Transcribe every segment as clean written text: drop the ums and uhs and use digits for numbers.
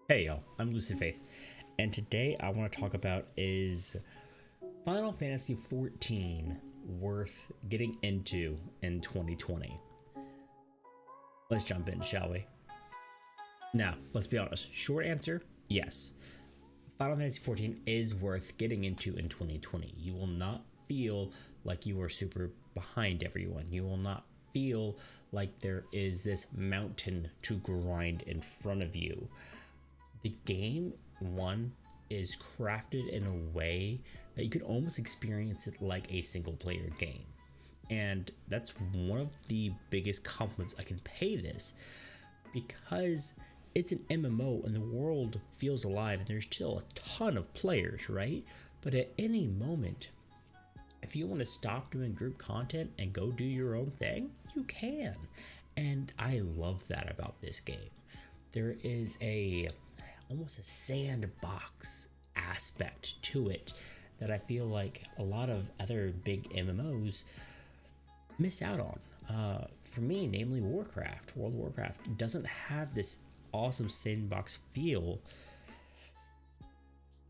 Hey y'all, I'm Lucid Faith, and today I want to talk about is Final Fantasy XIV worth getting into in 2020? Let's jump in, shall we? Now, let's be honest. Short answer, yes. Final Fantasy XIV is worth getting into in 2020. You will not feel like you are super behind everyone. You will not feel like there is this mountain to grind in front of you. The game, one, is crafted in a way that you can almost experience it like a single player game. And that's one of the biggest compliments I can pay this, because it's an MMO and the world feels alive and there's still a ton of players, right? But at any moment, if you want to stop doing group content and go do your own thing, you can. And I love that about this game. There is almost a sandbox aspect to it that I feel like a lot of other big MMOs miss out on. For me, namely World of Warcraft doesn't have this awesome sandbox feel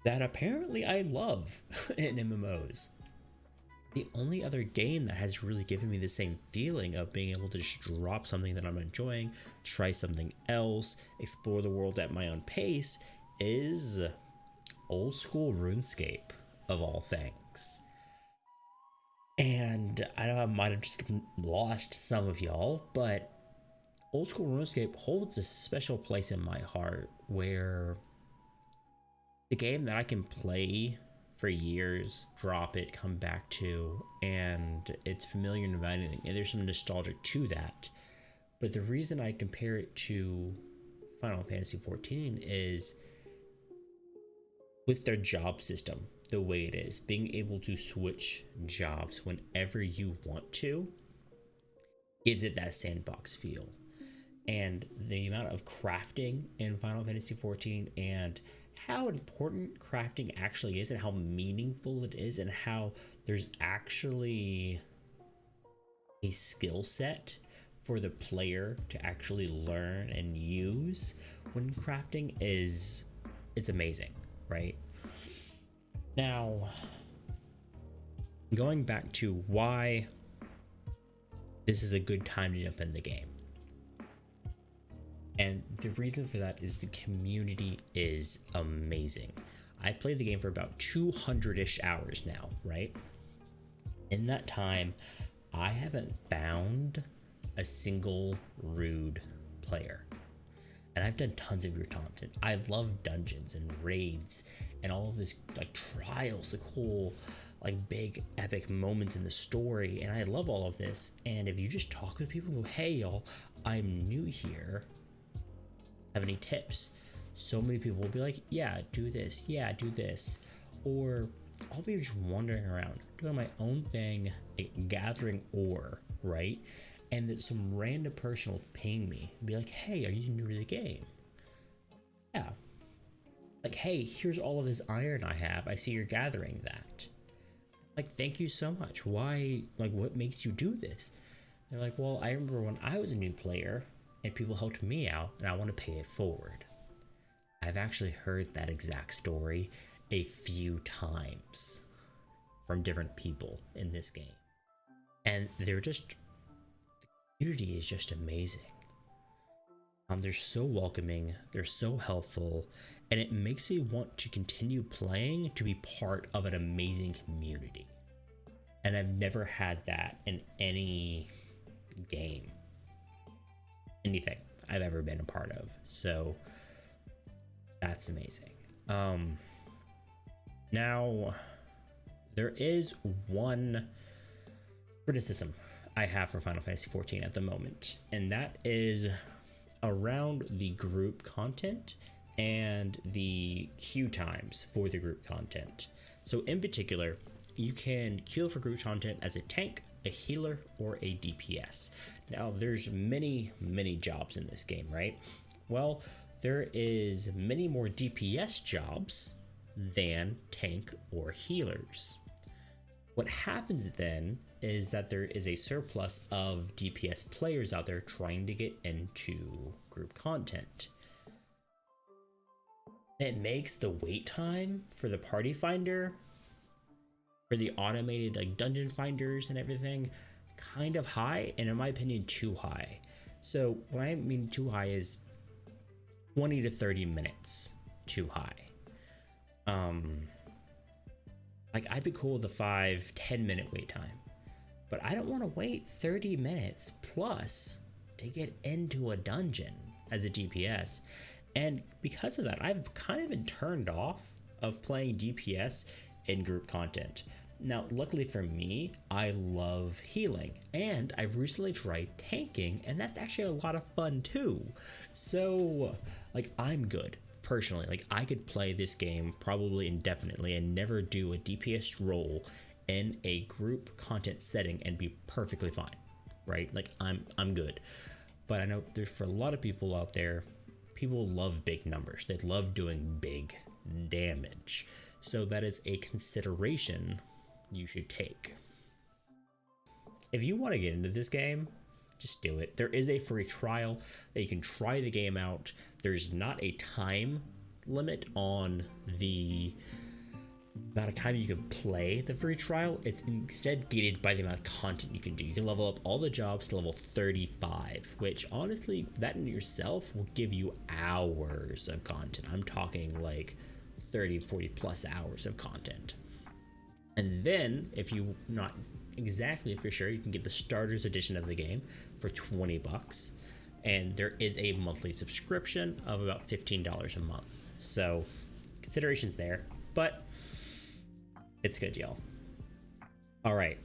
that apparently I love in MMOs. The only other game that has really given me the same feeling of being able to just drop something that I'm enjoying, try something else, explore the world at my own pace is old school RuneScape, of all things. And I know I might have just lost some of y'all, but old school RuneScape holds a special place in my heart, where the game that I can play for years, drop it, come back to, and it's familiar and inviting, and there's some nostalgia to that. But the reason I compare it to Final Fantasy XIV is with their job system, the way it is, being able to switch jobs whenever you want to gives it that sandbox feel. And the amount of crafting in Final Fantasy XIV, and how important crafting actually is, and how meaningful it is, and how there's actually a skill set for the player to actually learn and use when crafting it's amazing, right? Now, going back to why this is a good time to jump in the game. And the reason for that is the community is amazing. I've played the game for about 200-ish hours now, right? In that time, I haven't found a single rude player. And I've done tons of rude content. I love dungeons and raids and all of this, like, trials, the cool, like, big epic moments in the story. And I love all of this. And if you just talk with people and go, hey y'all, I'm new here, have any tips? So many people will be like, yeah, do this, yeah, do this. Or I'll be just wandering around doing my own thing, like gathering ore, right? And that some random person will ping me and be like, hey, are you new to the game? Yeah. Like, hey, here's all of this iron I have, I see you're gathering that. Like, thank you so much. Why, like, what makes you do this? They're like, well, I remember when I was a new player and people helped me out, and I want to pay it forward. I've actually heard that exact story a few times from different people in this game. And the community is just amazing. They're so welcoming, they're so helpful, and it makes me want to continue playing to be part of an amazing community. And I've never had that in any game, anything I've ever been a part of. So that's amazing. Now, there is one criticism I have for Final Fantasy XIV at the moment, and that is around the group content and the queue times for the group content. So in particular, you can queue for group content as a tank, a healer, or a DPS. Now, there's many jobs in this game, right? Well, there is many more DPS jobs than tank or healers. What happens then is that there is a surplus of DPS players out there trying to get into group content. It makes the wait time for the party finder, for the automated like dungeon finders and everything, kind of high, and in my opinion too high. So what I mean too high is 20 to 30 minutes too high. Like I'd be cool with a 5-10 minute wait time, but I don't want to wait 30 minutes plus to get into a dungeon as a DPS. And because of that, I've kind of been turned off of playing DPS in group content. Now, luckily for me, I love healing, and I've recently tried tanking, and that's actually a lot of fun too. So, like, I'm good personally. Like, I could play this game probably indefinitely and never do a DPS role in a group content setting and be perfectly fine, right? Like, I'm good. But I know there's, for a lot of people out there, people love big numbers. They love doing big damage. So that is a consideration you should take. If you want to get into this game, just do it. There is a free trial that you can try the game out. There's not a time limit on the amount of time you can play the free trial. It's instead gated by the amount of content you can do. You can level up all the jobs to level 35, which honestly, that in yourself will give you hours of content. I'm talking like 30-40 plus hours of content. And then if you're not exactly for sure, you can get the starters edition of the game for 20 bucks, and there is a monthly subscription of about $15 a month. So considerations there, but it's good, y'all. All right,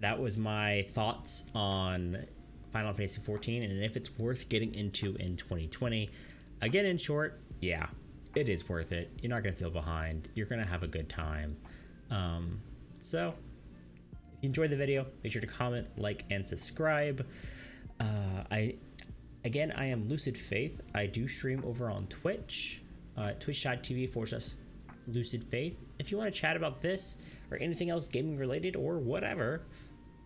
that was my thoughts on Final Fantasy XIV and if it's worth getting into in 2020. Again, in short, yeah, it is worth it. You're not gonna feel behind. You're gonna have a good time. So if you enjoyed the video, make sure to comment, like, and subscribe. I am Lucid Faith. I do stream over on Twitch, twitch.tv/Lucid Faith. If you want to chat about this or anything else gaming related or whatever,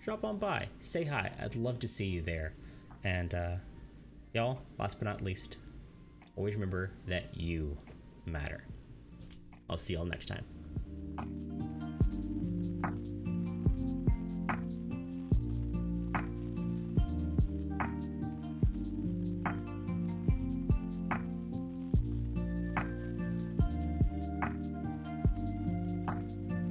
drop on by, say hi. I'd love to see you there. And y'all, last but not least, always remember that you matter. I'll see y'all next time.